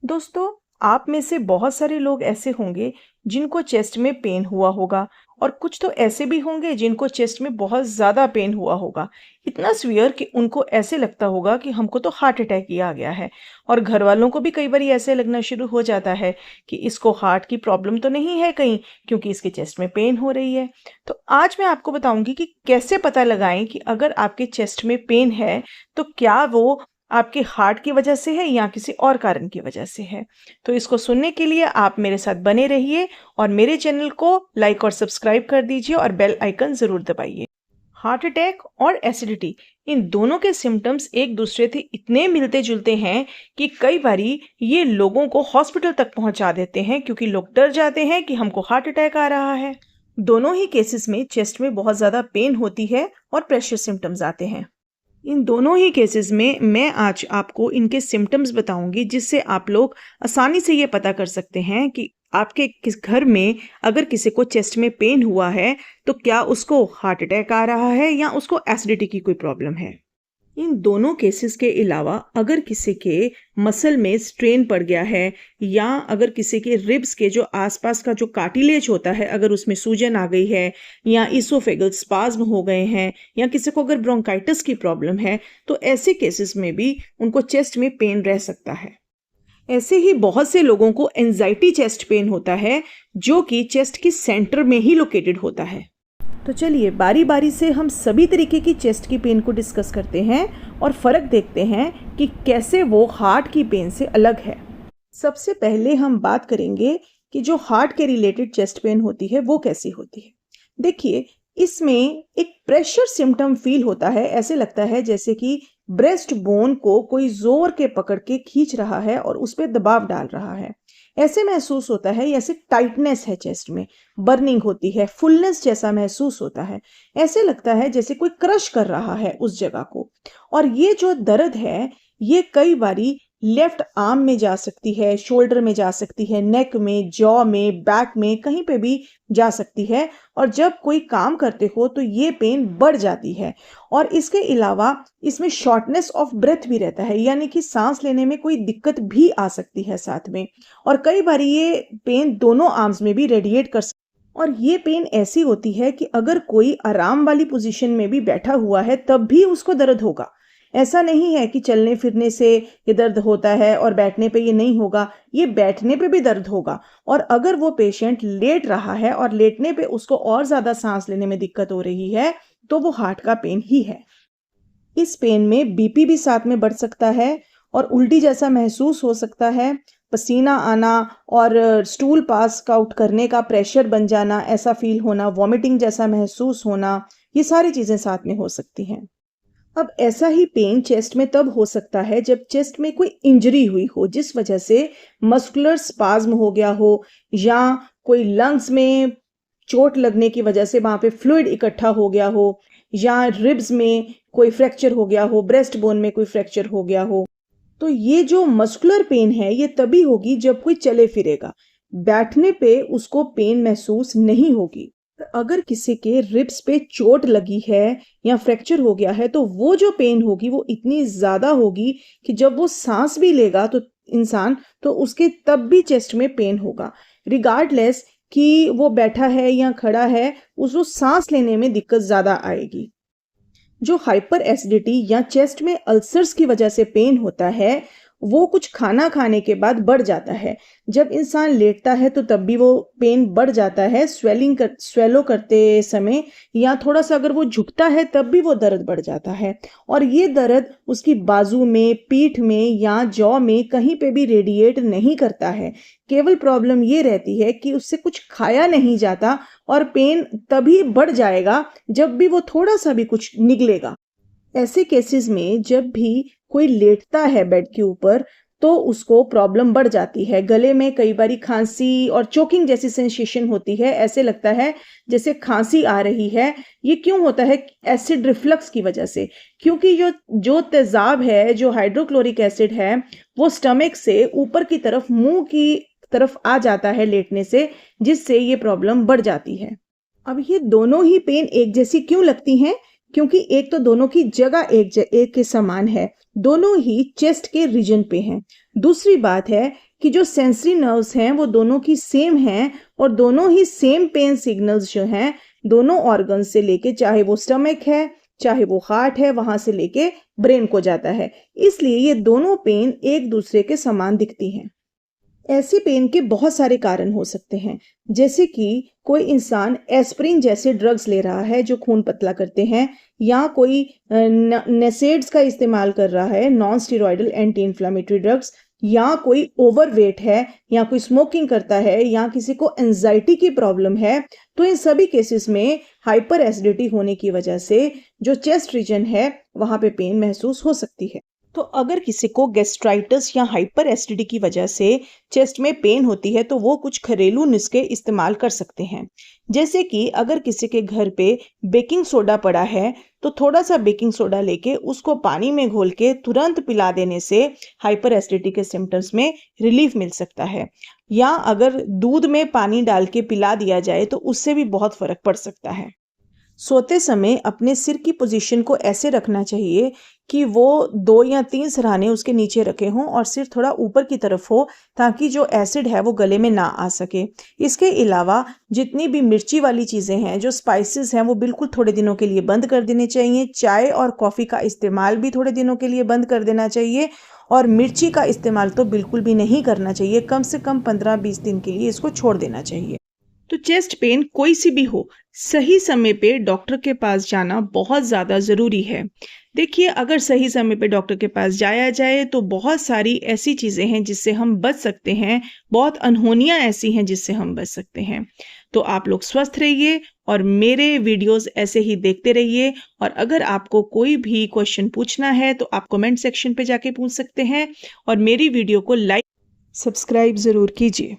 दोस्तों, आप में से बहुत सारे लोग ऐसे होंगे जिनको चेस्ट में पेन हुआ होगा और कुछ तो ऐसे भी होंगे जिनको चेस्ट में बहुत ज़्यादा पेन हुआ होगा। इतना सीवियर कि उनको ऐसे लगता होगा कि हमको तो हार्ट अटैक ही आ गया है। और घर वालों को भी कई बार ऐसे लगना शुरू हो जाता है कि इसको हार्ट की प्रॉब्लम तो नहीं है कहीं, क्योंकि इसके चेस्ट में पेन हो रही है। तो आज मैं आपको बताऊंगी कि कैसे पता लगाएं कि अगर आपके चेस्ट में पेन है तो क्या वो आपके हार्ट की वजह से है या किसी और कारण की वजह से है। तो इसको सुनने के लिए आप मेरे साथ बने रहिए और मेरे चैनल को लाइक और सब्सक्राइब कर दीजिए और बेल आइकन ज़रूर दबाइए। हार्ट अटैक और एसिडिटी, इन दोनों के सिम्टम्स एक दूसरे से इतने मिलते जुलते हैं कि कई बारी ये लोगों को हॉस्पिटल तक पहुंचा देते हैं, क्योंकि लोग डर जाते हैं कि हमको हार्ट अटैक आ रहा है। दोनों ही केसेस में चेस्ट में बहुत ज़्यादा पेन होती है और प्रेशर सिम्टम्स आते हैं। इन दोनों ही केसेस में मैं आज आपको इनके सिम्टम्स बताऊंगी, जिससे आप लोग आसानी से ये पता कर सकते हैं कि आपके किस घर में अगर किसी को चेस्ट में पेन हुआ है तो क्या उसको हार्ट अटैक आ रहा है या उसको एसिडिटी की कोई प्रॉब्लम है। इन दोनों केसेस के अलावा अगर किसी के मसल में स्ट्रेन पड़ गया है या अगर किसी के रिब्स के जो आसपास का जो कार्टिलेज होता है अगर उसमें सूजन आ गई है या इसोफेगल स्पाज्म हो गए हैं या किसी को अगर ब्रोंकाइटिस की प्रॉब्लम है, तो ऐसे केसेस में भी उनको चेस्ट में पेन रह सकता है। ऐसे ही बहुत से लोगों को एंजाइटी चेस्ट पेन होता है जो कि चेस्ट की सेंटर में ही लोकेटेड होता है। तो चलिए बारी बारी से हम सभी तरीके की चेस्ट की पेन को डिस्कस करते हैं और फ़र्क देखते हैं कि कैसे वो हार्ट की पेन से अलग है। सबसे पहले हम बात करेंगे कि जो हार्ट के रिलेटेड चेस्ट पेन होती है वो कैसी होती है। देखिए, इसमें एक प्रेशर सिम्टम फील होता है। ऐसे लगता है जैसे कि ब्रेस्ट बोन को कोई जोर के पकड़ के खींच रहा है और उस पर दबाव डाल रहा है। ऐसे महसूस होता है जैसे टाइटनेस है चेस्ट में, बर्निंग होती है, फुलनेस जैसा महसूस होता है। ऐसे लगता है जैसे कोई क्रश कर रहा है उस जगह को। और ये जो दर्द है ये कई बारी लेफ्ट आर्म में जा सकती है, शोल्डर में जा सकती है, नेक में, जॉ में, बैक में, कहीं पे भी जा सकती है। और जब कोई काम करते हो तो ये पेन बढ़ जाती है। और इसके अलावा इसमें शॉर्टनेस ऑफ ब्रेथ भी रहता है, यानी कि सांस लेने में कोई दिक्कत भी आ सकती है साथ में। और कई बार ये पेन दोनों आर्म्स में भी रेडिएट कर और ये पेन ऐसी होती है कि अगर कोई आराम वाली पोजीशन में भी बैठा हुआ है तब भी उसको दर्द होगा। ऐसा नहीं है कि चलने फिरने से ये दर्द होता है और बैठने पे ये नहीं होगा, ये बैठने पे भी दर्द होगा। और अगर वो पेशेंट लेट रहा है और लेटने पे उसको और ज़्यादा सांस लेने में दिक्कत हो रही है तो वो हार्ट का पेन ही है। इस पेन में बीपी भी साथ में बढ़ सकता है और उल्टी जैसा महसूस हो सकता है, पसीना आना और स्टूल पास आउट करने का प्रेशर बन जाना, ऐसा फील होना, वॉमिटिंग जैसा महसूस होना, ये सारी चीज़ें साथ में हो सकती हैं। अब ऐसा ही पेन चेस्ट में तब हो सकता है जब चेस्ट में कोई इंजरी हुई हो, जिस वजह से मस्कुलर स्पाज्म हो गया हो या कोई लंग्स में चोट लगने की वजह से वहां पे फ्लूइड इकट्ठा हो गया हो या रिब्स में कोई फ्रैक्चर हो गया हो, ब्रेस्ट बोन में कोई फ्रैक्चर हो गया हो। तो ये जो मस्कुलर पेन है ये तभी होगी जब कोई चले फिरेगा। बैठने पे उसको पेन महसूस नहीं होगी। अगर किसी के रिब्स पे चोट लगी है या फ्रैक्चर हो गया है तो वो जो पेन होगी वो इतनी ज्यादा होगी कि जब वो सांस भी लेगा तो इंसान, तो उसके तब भी चेस्ट में पेन होगा, रिगार्डलेस कि वो बैठा है या खड़ा है, उसको सांस लेने में दिक्कत ज्यादा आएगी। जो हाइपर एसिडिटी या चेस्ट में अल्सर्स की वजह से पेन होता है वो कुछ खाना खाने के बाद बढ़ जाता है। जब इंसान लेटता है तो तब भी वो पेन बढ़ जाता है, स्वेलो करते समय, या थोड़ा सा अगर वो झुकता है तब भी वो दर्द बढ़ जाता है। और ये दर्द उसकी बाजू में, पीठ में या जॉ में कहीं पे भी रेडिएट नहीं करता है। केवल प्रॉब्लम ये रहती है कि उससे कुछ खाया नहीं जाता और पेन तभी बढ़ जाएगा जब भी वो थोड़ा सा भी कुछ निकलेगा। ऐसे केसेस में जब भी कोई लेटता है बेड के ऊपर तो उसको प्रॉब्लम बढ़ जाती है। गले में कई बारी खांसी और चोकिंग जैसी सेंसेशन होती है, ऐसे लगता है जैसे खांसी आ रही है। ये क्यों होता है? एसिड रिफ्लक्स की वजह से, क्योंकि जो तेजाब है, जो हाइड्रोक्लोरिक एसिड है, वो स्टमक से ऊपर की तरफ, मुंह की तरफ आ जाता है लेटने से, जिससे ये प्रॉब्लम बढ़ जाती है। अब ये दोनों ही पेन एक जैसी क्यों लगती हैं? क्योंकि एक तो दोनों की जगह एक के समान है, दोनों ही चेस्ट के रीजन पे हैं। दूसरी बात है कि जो सेंसरी नर्व्स हैं वो दोनों की सेम हैं और दोनों ही सेम पेन सिग्नल्स जो हैं दोनों ऑर्गन से लेके, चाहे वो स्टमक है चाहे वो हार्ट है, वहां से लेके ब्रेन को जाता है। इसलिए ये दोनों पेन एक दूसरे के समान दिखती हैं। ऐसी पेन के बहुत सारे कारण हो सकते हैं, जैसे कि कोई इंसान एस्प्रिन जैसे ड्रग्स ले रहा है जो खून पतला करते हैं, या कोई नेसेड्स का इस्तेमाल कर रहा है, non steroidal anti inflammatory drugs, या कोई ओवरवेट है, या कोई स्मोकिंग करता है, या किसी को एंजाइटी की प्रॉब्लम है। तो इन सभी केसेस में हाइपर एसिडिटी होने की वजह से जो चेस्ट रीजन है वहां पे पेन महसूस हो सकती है। तो अगर किसी को गैस्ट्राइटिस या हाइपर एसिडिटी की वजह से चेस्ट में पेन होती है तो वो कुछ घरेलू नुस्खे इस्तेमाल कर सकते हैं। जैसे कि अगर किसी के घर पे बेकिंग सोडा पड़ा है तो थोड़ा सा बेकिंग सोडा लेके उसको पानी में घोल के तुरंत पिला देने से हाइपर एसिडिटी के सिम्टम्स में रिलीफ मिल सकता है। या अगर दूध में पानी डाल के पिला दिया जाए तो उससे भी बहुत फर्क पड़ सकता है। सोते समय अपने सिर की पोजीशन को ऐसे रखना चाहिए कि वो 2 या 3 सिरहाने उसके नीचे रखे हों और सिर थोड़ा ऊपर की तरफ हो, ताकि जो एसिड है वो गले में ना आ सके। इसके अलावा जितनी भी मिर्ची वाली चीज़ें हैं, जो स्पाइसेस हैं, वो बिल्कुल थोड़े दिनों के लिए बंद कर देने चाहिए। चाय और कॉफ़ी का इस्तेमाल भी थोड़े दिनों के लिए बंद कर देना चाहिए और मिर्ची का इस्तेमाल तो बिल्कुल भी नहीं करना चाहिए। कम से कम 15-20 दिन के लिए इसको छोड़ देना चाहिए। तो चेस्ट पेन कोई सी भी हो, सही समय पे डॉक्टर के पास जाना बहुत ज़्यादा ज़रूरी है। देखिए, अगर सही समय पे डॉक्टर के पास जाया जाए तो बहुत सारी ऐसी चीज़ें हैं जिससे हम बच सकते हैं, बहुत अनहोनियाँ ऐसी हैं जिससे हम बच सकते हैं। तो आप लोग स्वस्थ रहिए और मेरे वीडियोस ऐसे ही देखते रहिए। और अगर आपको कोई भी क्वेश्चन पूछना है तो आप कमेंट सेक्शन पे जाके पूछ सकते हैं और मेरी वीडियो को लाइक सब्सक्राइब ज़रूर कीजिए।